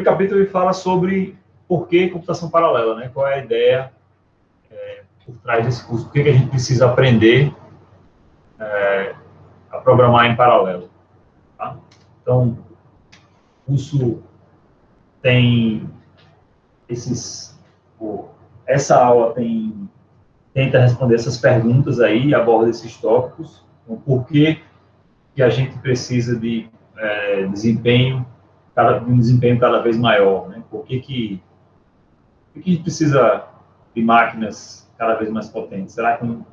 capítulo ele fala sobre por que computação paralela, né? Qual é a ideia por trás desse curso, por que a gente precisa aprender a programar em paralelo. Tá? Então, o curso tem essa aula tenta responder essas perguntas aí, aborda esses tópicos, então, por que a gente precisa de um desempenho cada vez maior, né? Por que a gente precisa de máquinas cada vez mais potentes? Será que o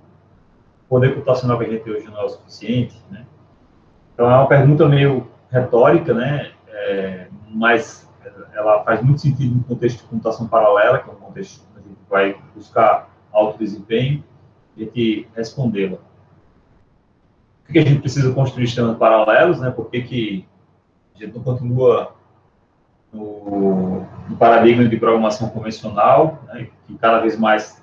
poder computacional que a gente tem hoje não é o suficiente, né? Então, é uma pergunta meio retórica, né? Mas ela faz muito sentido no contexto de computação paralela, que é um contexto onde a gente vai buscar alto desempenho, e a gente respondê-la. Por que a gente precisa construir sistemas paralelos, né? Por que a gente não continua no paradigma de programação convencional, né? Que cada vez mais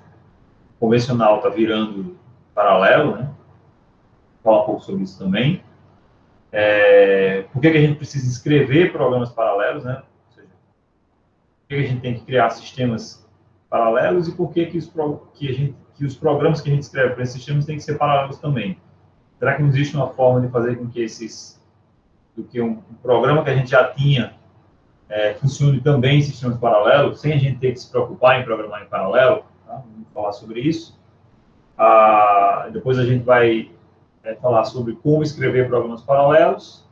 convencional está virando paralelo, né? Vou falar um pouco sobre isso também. Por que a gente precisa escrever programas paralelos, né? Ou seja, por que a gente tem que criar sistemas paralelos e por que os programas que a gente escreve para esses sistemas têm que ser paralelos também? Será que não existe uma forma de fazer com que um programa que a gente já tinha funcione também em sistemas paralelos, sem a gente ter que se preocupar em programar em paralelo? Tá? Vamos falar sobre isso. Depois a gente vai falar sobre como escrever programas paralelos,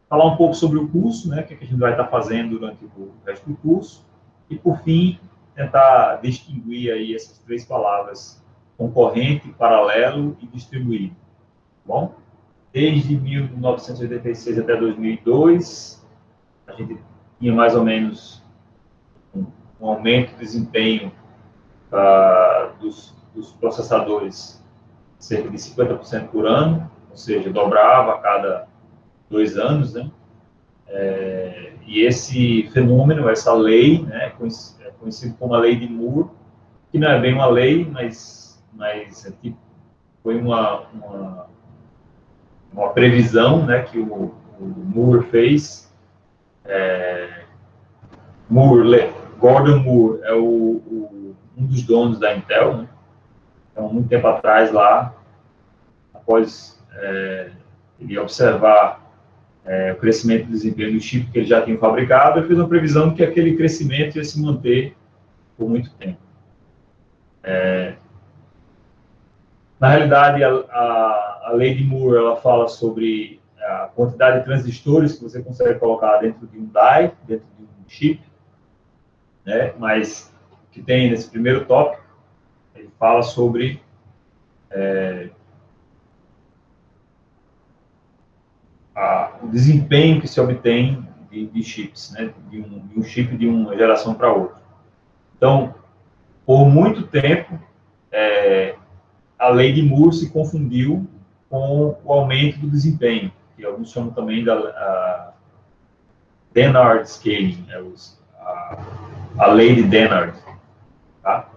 falar um pouco sobre o curso, né, o que a gente vai estar fazendo durante o resto do curso, e, por fim, tentar distinguir aí essas três palavras: concorrente, paralelo e distribuído. Bom, desde 1986 até 2002, a gente tinha mais ou menos um aumento de desempenho dos processadores cerca de 50% por ano, ou seja, dobrava a cada 2 anos, né? E esse fenômeno, essa lei, né, é conhecido como a lei de Moore, que não é bem uma lei, mas foi uma previsão, né, que o Moore fez. Gordon Moore é um dos donos da Intel, né? Então, muito tempo atrás lá, após ele observar o crescimento do desempenho do chip que ele já tinha fabricado, ele fez uma previsão de que aquele crescimento ia se manter por muito tempo. Na realidade, a lei de Moore, ela fala sobre a quantidade de transistores que você consegue colocar dentro de um die, dentro de um chip, né? Mas o que tem nesse primeiro tópico, ele fala sobre o desempenho que se obtém de chips, né? De um chip de uma geração para outra. Então, por muito tempo, a lei de Moore se confundiu com o aumento do desempenho, que alguns chamam também da Dennard Scaling, né? A lei de Dennard. Tá?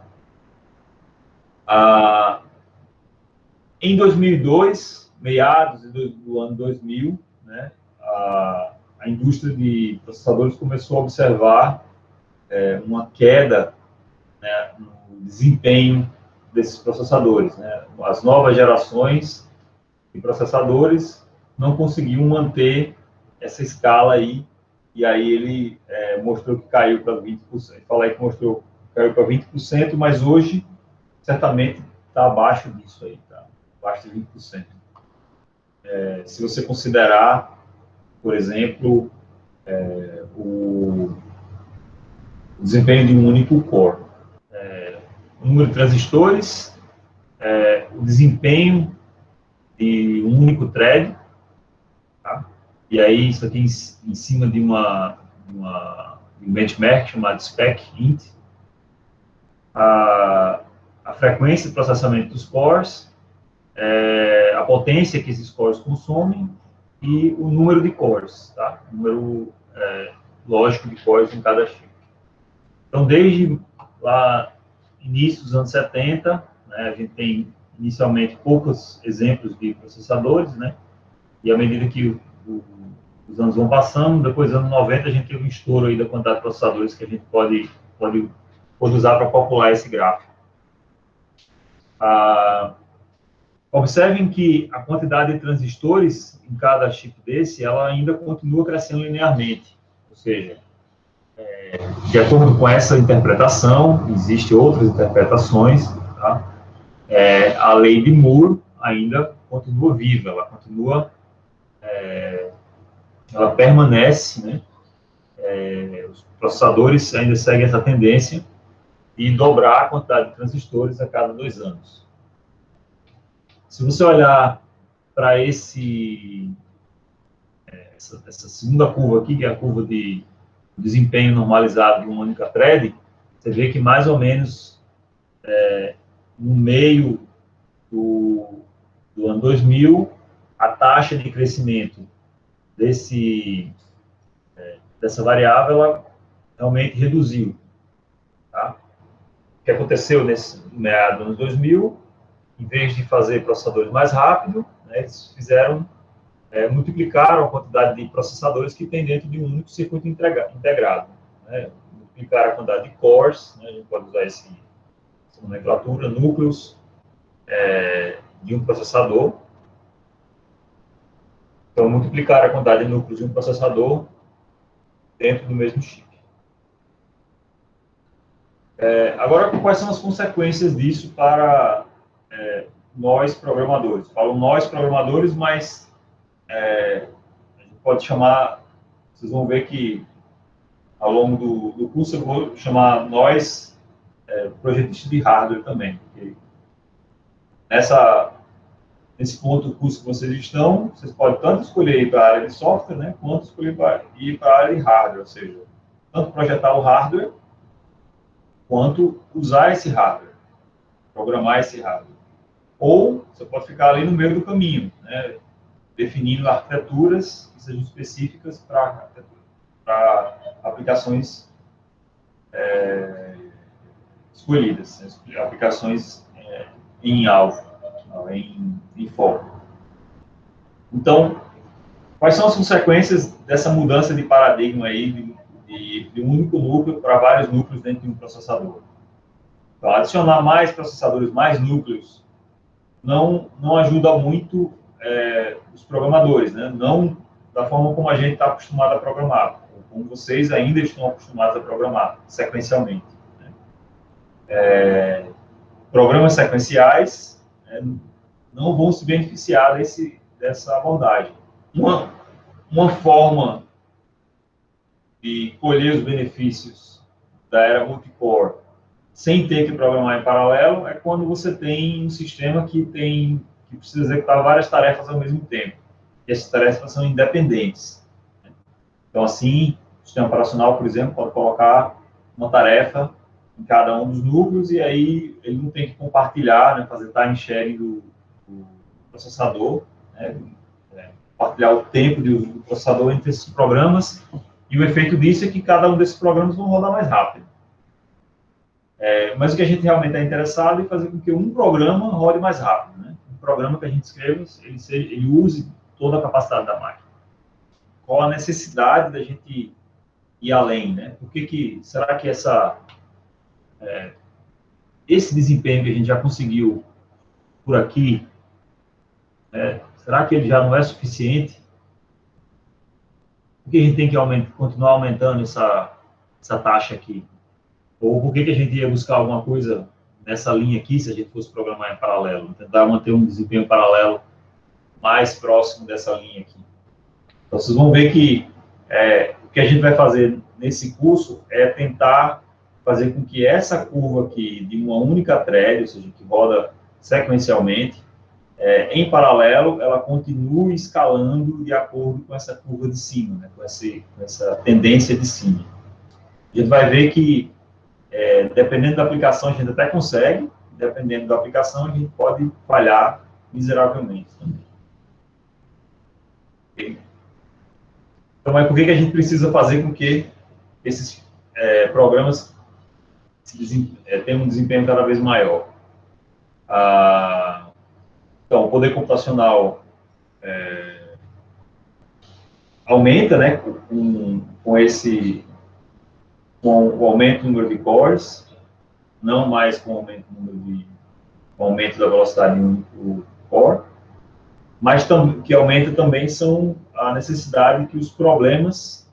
Em 2002, meados do ano 2000, né, a indústria de processadores começou a observar uma queda, né, no desempenho desses processadores, né? As novas gerações de processadores não conseguiam manter essa escala aí, e aí ele mostrou que caiu para 20%. Fala aí que caiu para 20%, mas hoje certamente está abaixo disso aí, tá? Abaixo de 20%. Se você considerar, por exemplo, o desempenho de um único core, o número de transistores, o desempenho de um único thread, tá? E aí isso aqui em cima de um benchmark chamado spec int, a frequência de processamento dos cores, a potência que esses cores consomem e o número de cores, tá? O número lógico de cores em cada chip. Então, desde lá início dos anos 70, né, a gente tem inicialmente poucos exemplos de processadores, né? E à medida que os anos vão passando, depois dos anos 90 a gente teve um estouro aí da quantidade de processadores que a gente pode usar para popular esse gráfico. Observem que a quantidade de transistores em cada chip desse, ela ainda continua crescendo linearmente, ou seja, de acordo com essa interpretação, existem outras interpretações, tá? A lei de Moore ainda continua viva, ela continua, ela permanece, né? Os processadores ainda seguem essa tendência de dobrar a quantidade de transistores a cada 2 anos. Se você olhar para essa segunda curva aqui, que é a curva de desempenho normalizado de uma única thread, você vê que mais ou menos no meio do ano 2000, a taxa de crescimento dessa variável, ela realmente reduziu. Tá? O que aconteceu nesse meado dos anos 2000, em vez de fazer processadores mais rápido, né, eles multiplicaram a quantidade de processadores que tem dentro de um único circuito integrado. Né? Multiplicaram a quantidade de cores, né, a gente pode usar essa nomenclatura, núcleos de um processador. Então, multiplicar a quantidade de núcleos de um processador dentro do mesmo chip. Agora, quais são as consequências disso para nós programadores? Falo nós programadores, mas a gente pode chamar, vocês vão ver que ao longo do curso eu vou chamar nós projetistas de hardware também. Nesse ponto do curso que vocês estão, vocês podem tanto escolher ir para a área de software, né, quanto escolher ir para a área de hardware, ou seja, tanto projetar o hardware, quanto usar esse hardware, programar esse hardware. Ou você pode ficar ali no meio do caminho, né, definindo arquiteturas que sejam específicas para aplicações escolhidas, né, aplicações em alvo, em foco. Então, quais são as consequências dessa mudança de paradigma aí de um único núcleo para vários núcleos dentro de um processador? Então, adicionar mais processadores, mais núcleos, não ajuda muito os programadores, né? Não da forma como a gente está acostumado a programar, como vocês ainda estão acostumados a programar, sequencialmente. Né? Programas sequenciais não vão se beneficiar dessa abordagem. Uma forma de colher os benefícios da era multicore sem ter que programar em paralelo é quando você tem um sistema que precisa executar várias tarefas ao mesmo tempo. E essas tarefas são independentes. Então, assim, o sistema operacional, por exemplo, pode colocar uma tarefa em cada um dos núcleos e aí ele não tem que compartilhar, né, fazer time sharing do processador, né, compartilhar o tempo de uso do processador entre esses programas, e o efeito disso é que cada um desses programas vão rodar mais rápido. Mas o que a gente realmente está interessado é fazer com que um programa rode mais rápido. Né? Um programa que a gente escreva, ele use toda a capacidade da máquina. Qual a necessidade da gente ir além? Né? Será que esse desempenho que a gente já conseguiu por aqui, será que ele já não é suficiente? Por que a gente tem que continuar aumentando essa taxa aqui? Ou por que a gente ia buscar alguma coisa nessa linha aqui, se a gente fosse programar em paralelo? Tentar manter um desempenho paralelo mais próximo dessa linha aqui. Então, vocês vão ver que o que a gente vai fazer nesse curso é tentar fazer com que essa curva aqui, de uma única thread, ou seja, que roda sequencialmente, em paralelo, ela continue escalando de acordo com essa curva de cima, né, com essa tendência de cima. A gente vai ver que, dependendo da aplicação, a gente até consegue, dependendo da aplicação, a gente pode falhar miseravelmente também. Okay? Então, por que a gente precisa fazer com que esses programas tenham um desempenho cada vez maior? Então, o poder computacional aumenta, né, com o aumento do número de cores, não mais com o aumento da velocidade do core, mas que aumenta também são a necessidade que os problemas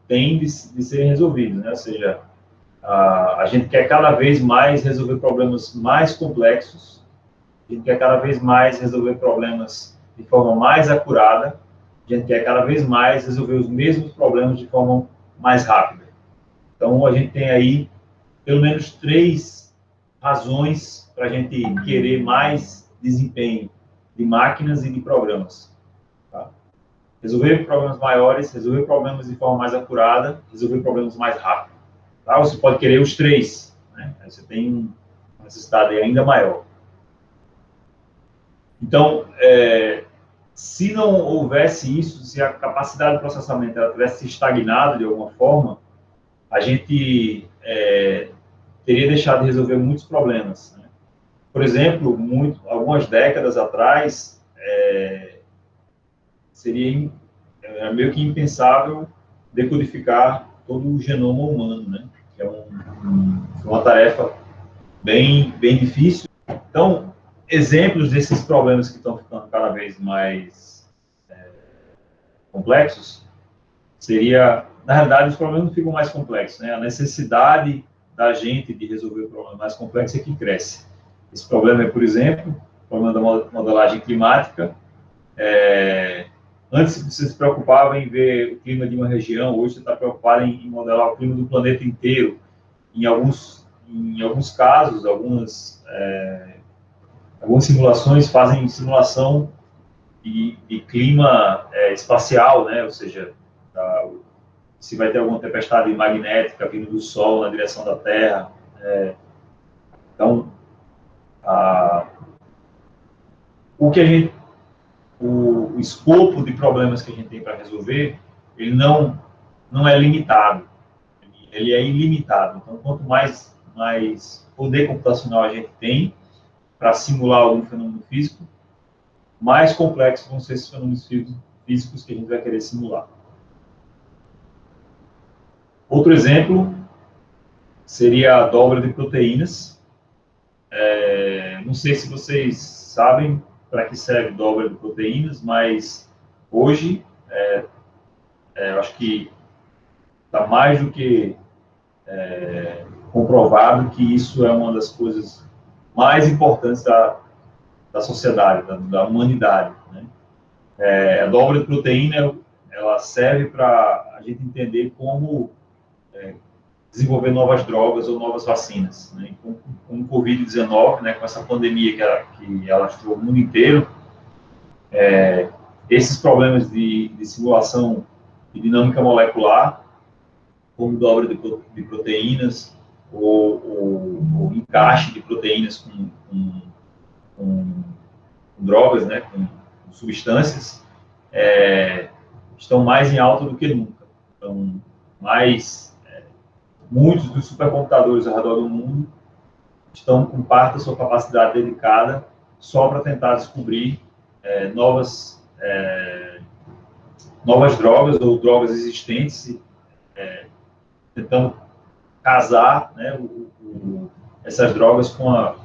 têm de serem resolvidos, né? Ou seja, a gente quer cada vez mais resolver problemas mais complexos, a gente quer cada vez mais resolver problemas de forma mais acurada, a gente quer cada vez mais resolver os mesmos problemas de forma mais rápida. Então, a gente tem aí pelo menos 3 razões para a gente querer mais desempenho de máquinas e de programas. Tá? Resolver problemas maiores, resolver problemas de forma mais acurada, resolver problemas mais rápido. Tá? Você pode querer os 3, né? Aí você tem uma necessidade ainda maior. Então, se não houvesse isso, se a capacidade de processamento ela tivesse estagnado de alguma forma, a gente teria deixado de resolver muitos problemas, né? Por exemplo, algumas décadas atrás, seria meio que impensável decodificar todo o genoma humano, né? Que é uma tarefa bem difícil. Então, exemplos desses problemas que estão ficando cada vez mais complexos seria, na realidade, os problemas não ficam mais complexos, né? A necessidade da gente de resolver o problema mais complexo é que cresce. Esse problema é, por exemplo, o problema da modelagem climática. Antes você se preocupava em ver o clima de uma região, hoje você está preocupado em modelar o clima do planeta inteiro. Em alguns casos, algumas simulações fazem simulação de clima espacial, né? Ou seja, se vai ter alguma tempestade magnética vindo do Sol na direção da Terra. Então, o escopo de problemas que a gente tem para resolver, ele não é limitado, ele é ilimitado. Então, quanto mais poder computacional a gente tem para simular algum fenômeno físico, mais complexos vão ser esses fenômenos físicos que a gente vai querer simular. Outro exemplo seria a dobra de proteínas. Não sei se vocês sabem para que serve dobra de proteínas, mas hoje eu acho que está mais do que comprovado que isso é uma das coisas mais importantes da sociedade, da humanidade, né? A dobra de proteína ela serve para a gente entender como desenvolver novas drogas ou novas vacinas, né? Com o Covid-19, né, com essa pandemia que alastrou o mundo inteiro, esses problemas de simulação de dinâmica molecular, como dobra de proteínas, ou encaixe de proteínas com drogas, né, com substâncias, estão mais em alta do que nunca. Então, muitos dos supercomputadores ao redor do mundo estão com parte da sua capacidade dedicada só para tentar descobrir novas drogas ou drogas existentes, tentando casar, né, essas drogas com a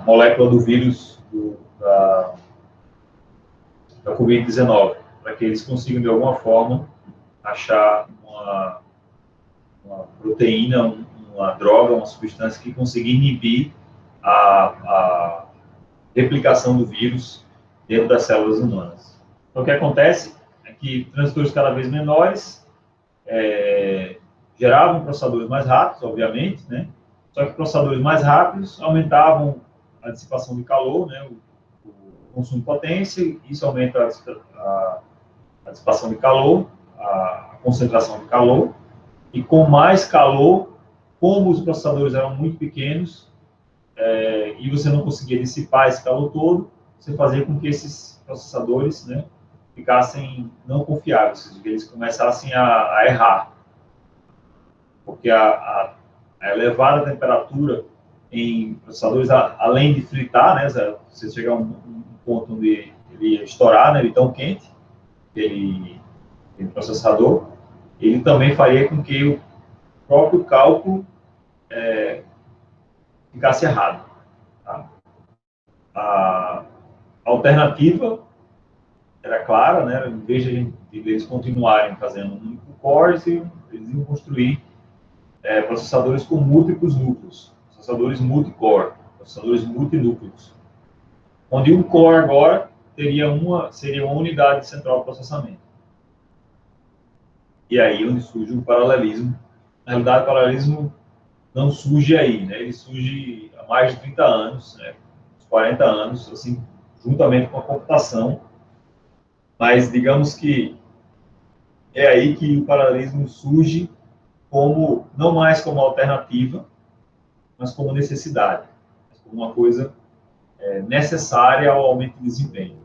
molécula do vírus da Covid-19, para que eles consigam, de alguma forma, achar uma proteína, uma droga, uma substância que consiga inibir a replicação do vírus dentro das células humanas. Então, o que acontece é que transistores cada vez menores geravam processadores mais rápidos, obviamente, né? Só que processadores mais rápidos aumentavam a dissipação de calor, né? O consumo de potência, isso aumenta a dissipação de calor, a concentração de calor, e com mais calor, como os processadores eram muito pequenos, e você não conseguia dissipar esse calor todo, você fazia com que esses processadores, né, ficassem não confiáveis, ou seja, que eles começassem a errar. Porque a elevada temperatura em processadores, além de fritar, né, você chegar a um ponto onde ele ia estourar, né, ele tão quente, aquele processador, ele também faria com que o próprio cálculo ficasse errado. Tá? A alternativa era clara, né, em vez de eles continuarem fazendo um único core, eles iam construir processadores com múltiplos núcleos, processadores multicore, processadores multinúcleos, onde um core agora seria uma unidade central de processamento. E aí onde surge o paralelismo. Na realidade, o paralelismo não surge aí, né? Ele surge há mais de 30 anos, né? 40 anos, assim, juntamente com a computação. Mas digamos que é aí que o paralelismo surge como, não mais como alternativa, mas como necessidade, como uma coisa necessária ao aumento de desempenho.